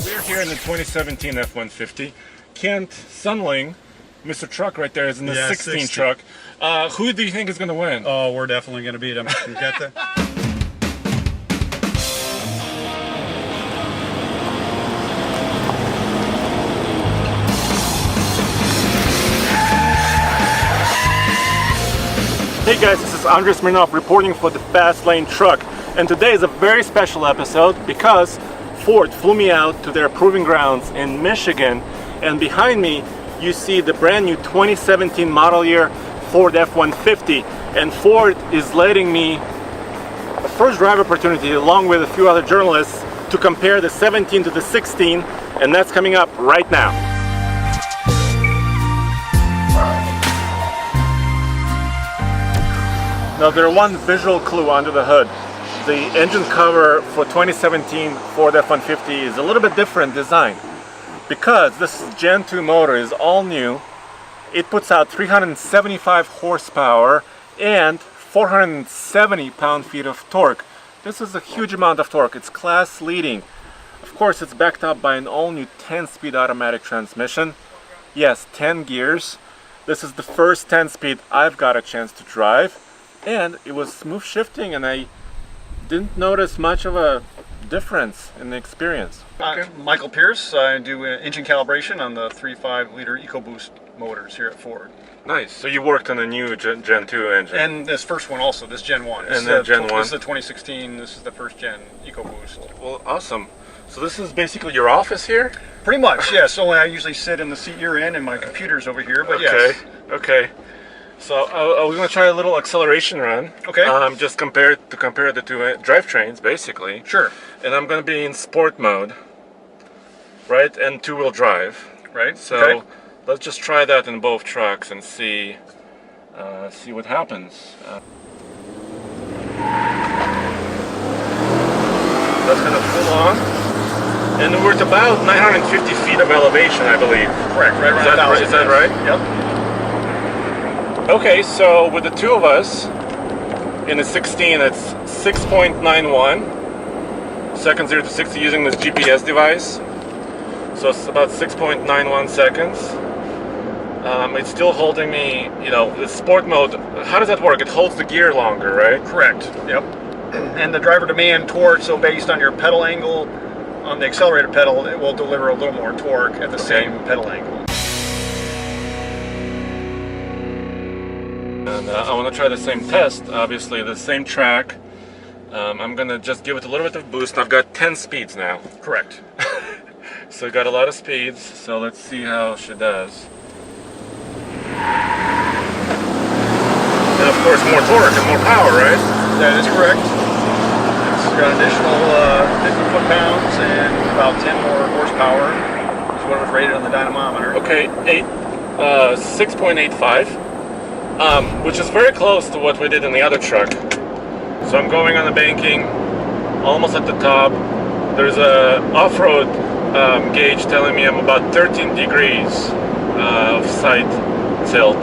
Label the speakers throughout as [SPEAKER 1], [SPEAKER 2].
[SPEAKER 1] We're here in the 2017 F-150. Kent Sunling, Mr. Truck right there, is in the 16 truck. Who do you think is going to win?
[SPEAKER 2] Oh, we're definitely going to beat him. You got the...
[SPEAKER 1] Hey guys, this is Andres Smirnov reporting for the Fast Lane Truck, and today is a very special episode because Ford flew me out to their proving grounds in Michigan, and behind me you see the brand new 2017 model year Ford F-150, and Ford is letting me a first drive opportunity along with a few other journalists to compare the 17 to the 16, and that's coming up right now. Now there's one visual clue under the hood. The engine cover for 2017 Ford F-150 is a little bit different design because this Gen 2 motor is all new. It puts out 375 horsepower and 470 pound-feet of torque. This is a huge amount of torque. It's class leading. Of course, it's backed up by an all-new 10-speed automatic transmission. Yes, 10 gears. This is the first 10-speed I've got a chance to drive. And it was smooth shifting, and I didn't notice much of a difference in the experience.
[SPEAKER 2] Michael Pierce. I do engine calibration on the 3.5 liter EcoBoost motors here at Ford.
[SPEAKER 1] Nice. So you worked on a new Gen 2 engine.
[SPEAKER 2] And this first one also, this Gen 1.
[SPEAKER 1] And then Gen 1.
[SPEAKER 2] This is the 2016, this is the first gen EcoBoost.
[SPEAKER 1] Well, awesome. So this is basically your office here?
[SPEAKER 2] Pretty much, yes. Only I usually sit in the seat you're in and my computer's over here, but
[SPEAKER 1] okay.
[SPEAKER 2] Yes.
[SPEAKER 1] Okay. So we're going to try a little acceleration run.
[SPEAKER 2] Okay.
[SPEAKER 1] Just compare the two drivetrains, basically.
[SPEAKER 2] Sure.
[SPEAKER 1] And I'm going to be in sport mode, right? And two-wheel drive.
[SPEAKER 2] Right.
[SPEAKER 1] So
[SPEAKER 2] okay.
[SPEAKER 1] Let's just try that in both trucks and see what happens. That's going to pull on. And we're at about 950 feet of elevation, I believe.
[SPEAKER 2] Correct. Right around
[SPEAKER 1] Is that right?
[SPEAKER 2] Yep.
[SPEAKER 1] Okay, so with the two of us in the 16, it's 6.91 seconds 0 to 60 using this GPS device. So it's about 6.91 seconds. It's still holding me, you know, the sport mode. How does that work? It holds the gear longer, right?
[SPEAKER 2] Correct. Yep. And the driver demand torque, so based on your pedal angle on the accelerator pedal, it will deliver a little more torque at the same pedal angle.
[SPEAKER 1] And I want to try the same test, obviously the same track. I'm going to just give it a little bit of boost. I've got 10 speeds now.
[SPEAKER 2] Correct.
[SPEAKER 1] So I got a lot of speeds, so let's see how she does. And of course more torque and more power, right?
[SPEAKER 2] That is correct. It's got an additional 50 foot-pounds and about 10 more horsepower is what was rated on the dynamometer.
[SPEAKER 1] Okay, 6.85. Which is very close to what we did in the other truck. So I'm going on the banking, almost at the top. There's a off-road gauge telling me I'm about 13 degrees of side tilt.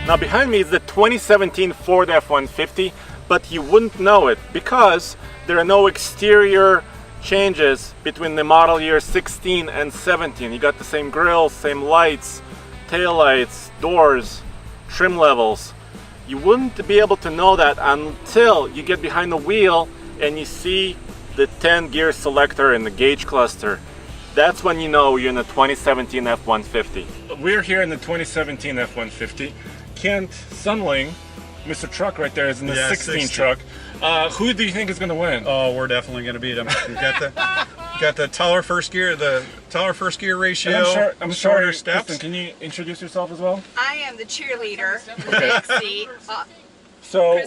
[SPEAKER 1] Now behind me is the 2017 Ford F-150. But you wouldn't know it because there are no exterior changes between the model year 16 and 17. You got the same grills, same lights, tail lights, doors, trim levels. You wouldn't be able to know that until you get behind the wheel and you see the 10 gear selector in the gauge cluster. That's when you know you're in the 2017 F-150. We're here in the 2017 F-150. Kent Sunling, Mr. Truck right there, is in the 16 truck. Who do you think is going to win?
[SPEAKER 2] Oh, we're definitely going to beat him. You got the taller first gear, ratio.
[SPEAKER 1] I'm sorry,
[SPEAKER 2] steps.
[SPEAKER 1] Kristen, can you introduce yourself as well?
[SPEAKER 3] I am the cheerleader in the back seat.
[SPEAKER 1] So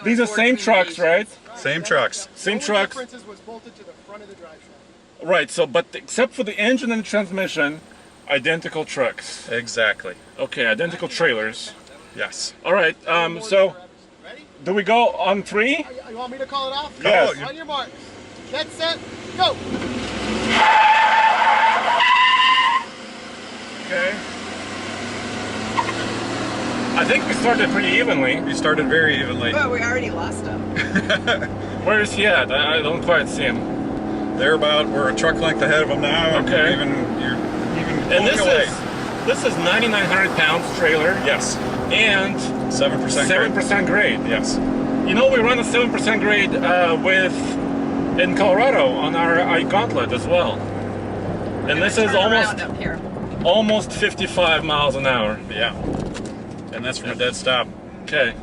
[SPEAKER 1] these are same trucks, right?
[SPEAKER 2] Same trucks.
[SPEAKER 1] Same trucks.
[SPEAKER 4] The difference was bolted to the front of the drivetrain.
[SPEAKER 1] Right. So, but except for the engine and the transmission, identical trucks.
[SPEAKER 2] Exactly.
[SPEAKER 1] Okay, identical trailers.
[SPEAKER 2] Yes.
[SPEAKER 1] All right. So, do we go on 3?
[SPEAKER 4] You want me to call it off?
[SPEAKER 1] Yes.
[SPEAKER 4] On your mark. Get set. Go.
[SPEAKER 1] Okay. I think we started pretty evenly.
[SPEAKER 2] We started very evenly.
[SPEAKER 3] But we already lost him.
[SPEAKER 1] Where is he at? I don't quite see him.
[SPEAKER 2] We're a truck length ahead of him now.
[SPEAKER 1] Okay.
[SPEAKER 2] You're even
[SPEAKER 1] And
[SPEAKER 2] pulling away.
[SPEAKER 1] this is 9,900 pounds trailer.
[SPEAKER 2] Yes.
[SPEAKER 1] And
[SPEAKER 2] 7%
[SPEAKER 1] 7% grade.
[SPEAKER 2] Yes.
[SPEAKER 1] You know, we run a 7% grade in Colorado on our iGauntlet as well. And this is
[SPEAKER 3] Turn around up here.
[SPEAKER 1] almost 55 miles an hour.
[SPEAKER 2] Yeah. And that's from a dead stop.
[SPEAKER 1] Okay.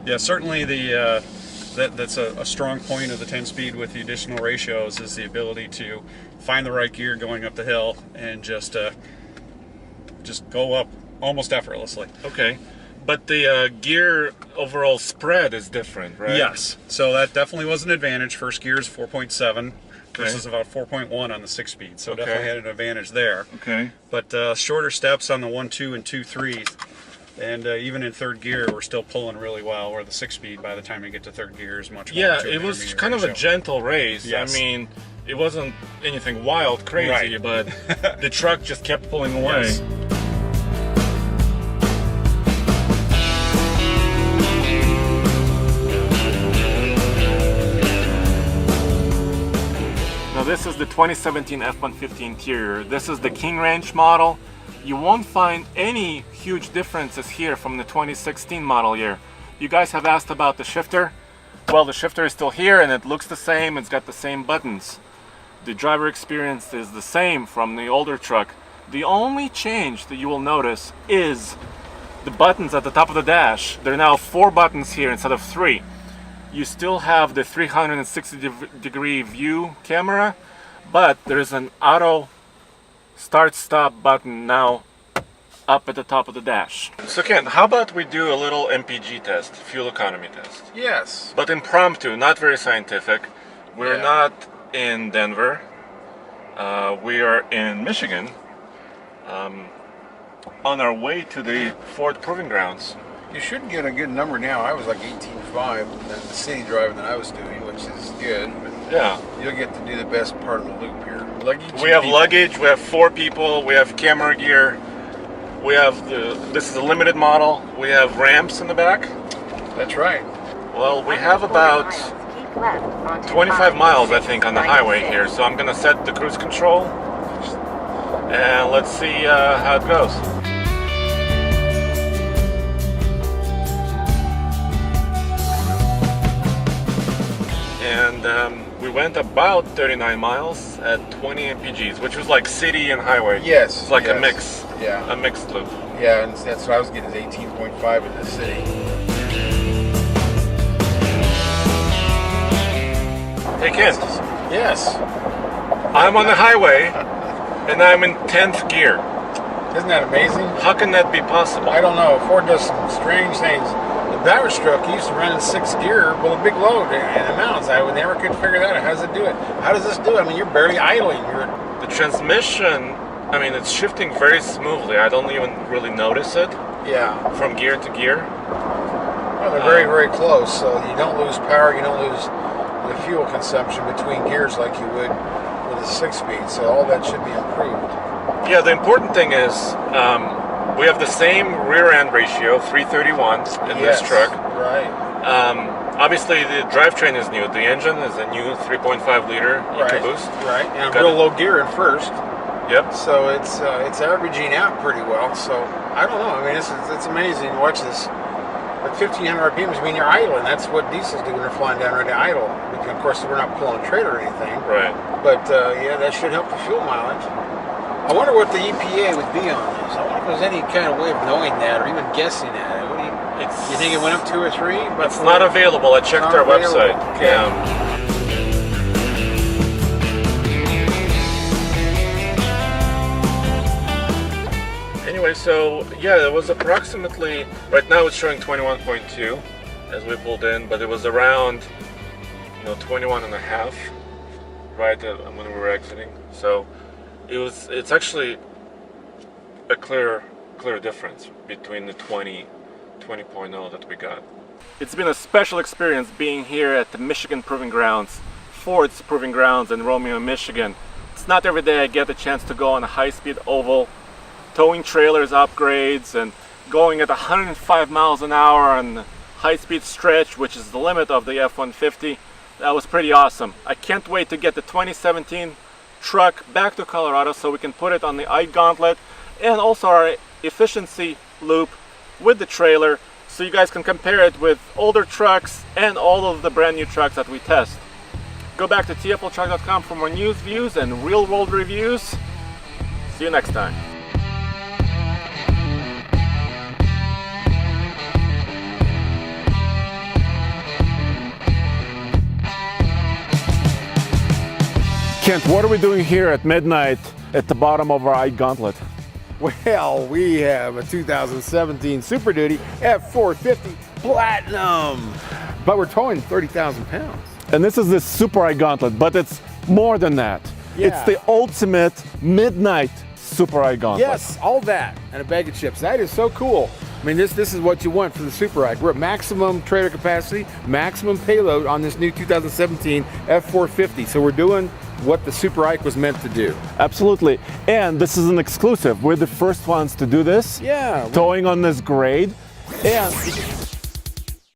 [SPEAKER 2] Yeah, certainly that's a strong point of the 10-speed with the additional ratios is the ability to find the right gear going up the hill and just go up almost effortlessly.
[SPEAKER 1] Okay. But the gear overall spread is different, right?
[SPEAKER 2] Yes. So that definitely was an advantage. First gear is 4.7 versus about 4.1 on the 6-speed. So definitely had an advantage there.
[SPEAKER 1] Okay.
[SPEAKER 2] But shorter steps on the 1.2 and 2.3. And even in third gear, we're still pulling really well, where the 6-speed, by the time you get to third gear, is much more.
[SPEAKER 1] Yeah, it was kind of a gentle race.
[SPEAKER 2] Yes.
[SPEAKER 1] I mean, it wasn't anything wild, crazy,
[SPEAKER 2] Right.
[SPEAKER 1] but the truck just kept pulling away.
[SPEAKER 2] Yes.
[SPEAKER 1] Now this is the 2017 F-150 interior. This is the King Ranch model. You won't find any huge differences here from the 2016 model year. You guys have asked about the shifter. Well, the shifter is still here and it looks the same. It's got the same buttons. The driver experience is the same from the older truck. The only change that you will notice is the buttons at the top of the dash. There are now 4 buttons here instead of 3. You still have the 360-degree view camera, but there's an auto start-stop button now up at the top of the dash. So Ken, how about we do a little MPG test, fuel economy test?
[SPEAKER 2] Yes.
[SPEAKER 1] But impromptu, not very scientific. We're
[SPEAKER 2] Yeah.
[SPEAKER 1] not in Denver. We are in Michigan, on our way to the Ford Proving Grounds.
[SPEAKER 5] You should get a good number now. I was like 18.5 in the city driving that I was doing, which is good. But
[SPEAKER 1] Yeah.
[SPEAKER 5] you'll get to do the best part of the loop here. Luggage.
[SPEAKER 1] We have luggage, we have 4 people, we have camera gear, we have this is a limited model, we have ramps in the back.
[SPEAKER 5] That's right.
[SPEAKER 1] Well, we have about 25 miles, I think, on the highway here, so I'm gonna set the cruise control and let's see how it goes. And we went about 39 miles at 20 mpgs, which was like city and highway.
[SPEAKER 5] Yes.
[SPEAKER 1] It's like
[SPEAKER 5] yes.
[SPEAKER 1] a mix,
[SPEAKER 5] Yeah.
[SPEAKER 1] a mixed loop.
[SPEAKER 5] Yeah, and that's what I was getting, is 18.5 in the city.
[SPEAKER 1] Hey Ken,
[SPEAKER 5] Yes.
[SPEAKER 1] I'm on the highway and I'm in 10th gear.
[SPEAKER 5] Isn't that amazing?
[SPEAKER 1] How can that be possible?
[SPEAKER 5] I don't know. Ford does some strange things. The Bowers truck used to run in 6th gear with a big load in the mountains. I never could figure that out. How does it do it? How does this do it? I mean, you're barely idling.
[SPEAKER 1] The transmission, I mean, it's shifting very smoothly. I don't even really notice it
[SPEAKER 5] Yeah.
[SPEAKER 1] from gear to gear.
[SPEAKER 5] Well, they're very, very close, so you don't lose power, you don't lose the fuel consumption between gears like you would with a 6-speed, so all that should be improved.
[SPEAKER 1] Yeah, the important thing is we have the same rear end ratio, 331 in this truck.
[SPEAKER 5] Right.
[SPEAKER 1] Obviously, the drivetrain is new. The engine is a new 3.5 liter EcoBoost.
[SPEAKER 5] Right, and
[SPEAKER 1] Got
[SPEAKER 5] real
[SPEAKER 1] it.
[SPEAKER 5] low gear in first,
[SPEAKER 1] Yep.
[SPEAKER 5] so it's averaging out pretty well, so I don't know, I mean, it's amazing. Watch this. At 1,500 RPMs, I mean, you're idling. That's what diesels do when they're flying down ready to idle. Because, of course, we're not pulling a trailer or anything.
[SPEAKER 1] Right.
[SPEAKER 5] But, yeah, that should help the fuel mileage. I wonder what the EPA would be on this. I wonder if there's any kind of way of knowing that or even guessing at it. What do you think it went up 2 or 3? But
[SPEAKER 1] It's not available. I checked
[SPEAKER 5] Not
[SPEAKER 1] our
[SPEAKER 5] available.
[SPEAKER 1] website.
[SPEAKER 5] Okay.
[SPEAKER 1] Anyway, so yeah, it was approximately, right now it's showing 21.2 as we pulled in, but it was around, 21 and a half right when we were exiting. So it's actually a clear difference between the 20.0 that we got. It's been a special experience being here at the Michigan Proving Grounds, Ford's Proving Grounds in Romeo, Michigan. It's not every day I get the chance to go on a high-speed oval, towing trailers, upgrades, and going at 105 miles an hour on high-speed stretch, which is the limit of the F-150. That was pretty awesome. I can't wait to get the 2017 truck back to Colorado so we can put it on the iGauntlet and also our efficiency loop with the trailer so you guys can compare it with older trucks and all of the brand new trucks that we test. Go back to tfltruck.com for more news, views, and real-world reviews. See you next time. Kent, what are we doing here at midnight at the bottom of our iGauntlet?
[SPEAKER 6] Well, we have a 2017 Super Duty F450 Platinum, but we're towing 30,000 pounds.
[SPEAKER 1] And this is the Super iGauntlet, but it's more than that.
[SPEAKER 6] Yeah.
[SPEAKER 1] It's the ultimate midnight Super iGauntlet.
[SPEAKER 6] Yes, all that and a bag of chips. That is so cool. I mean, this is what you want for the Super Ike. We're at maximum trailer capacity, maximum payload on this new 2017 F450. So we're doing what the Super Ike was meant to do.
[SPEAKER 1] Absolutely. And this is an exclusive. We're the first ones to do this.
[SPEAKER 6] Yeah.
[SPEAKER 1] Towing on this grade. And